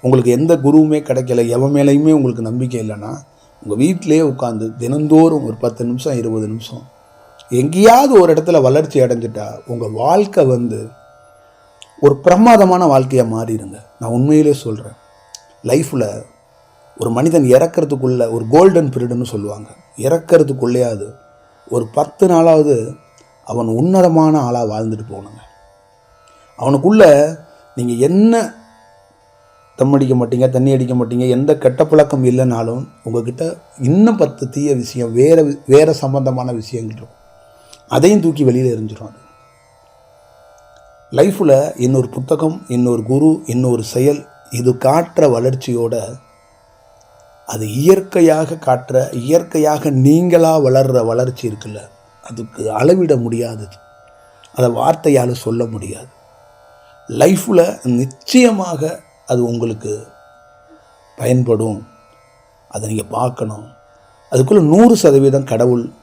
உங்களுக்கு எந்த குருவுமே கிடைக்கல, எவன் மேலேயுமே உங்களுக்கு நம்பிக்கை இல்லைன்னா, உங்கள் வீட்டிலே உட்காந்து தினந்தோறும் ஒரு 10 நிமிஷம் 20 நிமிஷம் எங்கேயாவது ஒரு இடத்துல வளர்ச்சி அடைஞ்சிட்டா உங்கள் வாழ்க்கை ஒரு பிரமாதமான வாழ்க்கையாக மாறிடுங்க. நான் உண்மையிலே சொல்கிறேன். லைஃப்பில் ஒரு மனிதன் இறக்கிறதுக்குள்ளே ஒரு கோல்டன் பீரியடுன்னு சொல்லுவாங்க. இறக்கிறதுக்குள்ளேயாவது ஒரு 10 நாளாவது அவன் உன்னதமான ஆளாக வாழ்ந்துட்டு போகணுங்க. அவனுக்குள்ளே நீங்கள் என்ன தம் அடிக்க மாட்டீங்க, தண்ணி அடிக்க மாட்டீங்க, எந்த கெட்ட பழக்கம் இல்லைனாலும் உங்ககிட்ட இன்னும் 10 தீய விஷயம், வேறு சம்பந்தமான விஷயங்கள் இருக்கும். அதையும் தூக்கி வெளியில் எரிஞ்சிடும். லைஃப்பில் இன்னொரு புத்தகம், இன்னொரு குரு, இன்னொரு செயல், இது காட்டுற வளர்ச்சியோட அது இயற்கையாக காட்டுற, இயற்கையாக நீங்களாக வளர்கிற வளர்ச்சி இருக்குல்ல, அதுக்கு அளவிட முடியாதது, அதை வார்த்தையால் சொல்ல முடியாது. லைஃப்பில் நிச்சயமாக அது உங்களுக்கு பயன்படும். அதை நீங்கள் பார்க்கணும். அதுக்குள்ளே 100%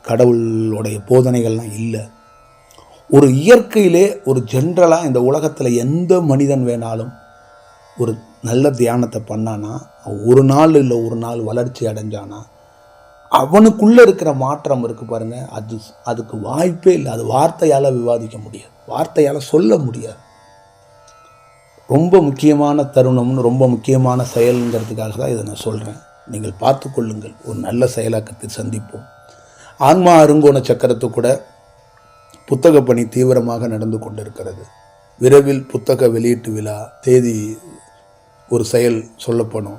கடவுளுடைய போதனைகள்லாம் இல்லை. ஒரு இயற்கையிலே ஒரு ஜென்ரலாக இந்த உலகத்தில் எந்த மனிதன் வேணாலும் ஒரு நல்ல தியானத்தை பண்ணானா, ஒரு நாள் இல்லை ஒரு நாள் வளர்ச்சி அடைஞ்சானா, அவனுக்குள்ளே இருக்கிற மாற்றம் இருக்குது பாருங்கள், அதுக்கு வாய்ப்பே இல்லை. அது வார்த்தையால் விவாதிக்க முடியாது, வார்த்தையால் சொல்ல முடியாது. ரொம்ப முக்கியமான தருணம்னு, ரொம்ப முக்கியமான செயலுங்கிறதுக்காக தான் இதை நான் சொல்கிறேன். நீங்கள் பார்த்து கொள்ளுங்கள். ஒரு நல்ல செயலாக்கத்தை சந்திப்போம். ஆன்மா அருங்கோண சக்கரத்து கூட புத்தக பணி தீவிரமாக நடந்து கொண்டிருக்கிறது. விரைவில் புத்தக வெளியீட்டு விழா தேதி ஒரு செயல் சொல்லப்படும்.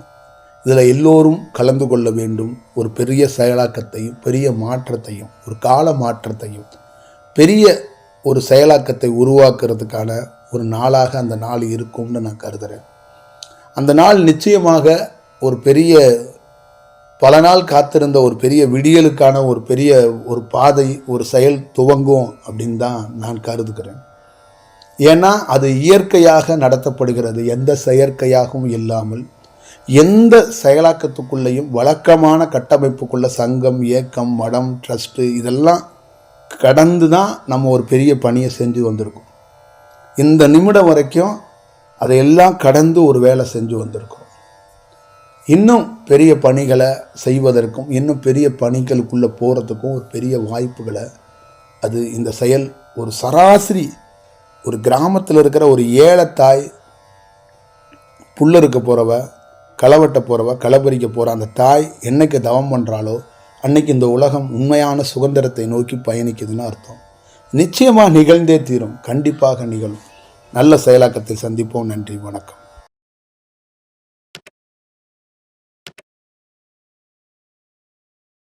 இதில் எல்லோரும் கலந்து கொள்ள வேண்டும். ஒரு பெரிய செயலாக்கத்தையும் பெரிய மாற்றத்தையும், ஒரு கால மாற்றத்தையும், பெரிய ஒரு செயலாக்கத்தை உருவாக்குறதுக்கான ஒரு நாளாக அந்த நாள் இருக்கும்னு நான் கருதுகிறேன். அந்த நாள் நிச்சயமாக ஒரு பெரிய பல நாள் காத்திருந்த ஒரு பெரிய விடியலுக்கான ஒரு பெரிய ஒரு பாதை, ஒரு செயல் துவங்கும் அப்படின்னு தான் நான் கருதுகிறேன். ஏன்னா அது இயற்கையாக நடத்தப்படுகிறது. எந்த செயற்கையாகவும் இல்லாமல், எந்த செயலாக்கத்துக்குள்ளேயும் வழக்கமான கட்டமைப்புக்குள்ள சங்கம், இயக்கம், மடம், ட்ரஸ்ட்டு இதெல்லாம் கடந்து தான் நம்ம ஒரு பெரிய பணியை செஞ்சு வந்திருக்கோம். இந்த நிமிடம் வரைக்கும் அதையெல்லாம் கடந்து ஒரு வேலை செஞ்சு வந்திருக்கோம். இன்னும் பெரிய பணிகளை செய்வதற்கும், இன்னும் பெரிய பணிகளுக்குள்ளே போகிறதுக்கும் ஒரு பெரிய வாய்ப்புகளை அது இந்த செயல், ஒரு சராசரி ஒரு கிராமத்தில் இருக்கிற ஒரு ஏலத்தாய், புல்லறுக்க போகிறவ, களவெட்ட போகிறவ, களப்பறிக்க போகிற அந்த தாய் என்னைக்கு தவம் பண்ணுறாளோ அன்னைக்கு இந்த உலகம் உண்மையான சுதந்திரத்தை நோக்கி பயணிக்குதுன்னு அர்த்தம். நிச்சயமாக நிகழ்ந்தே தீரும், கண்டிப்பாக நிகழும். நல்ல செயலாக்கத்தை சந்திப்போம். நன்றி, வணக்கம்.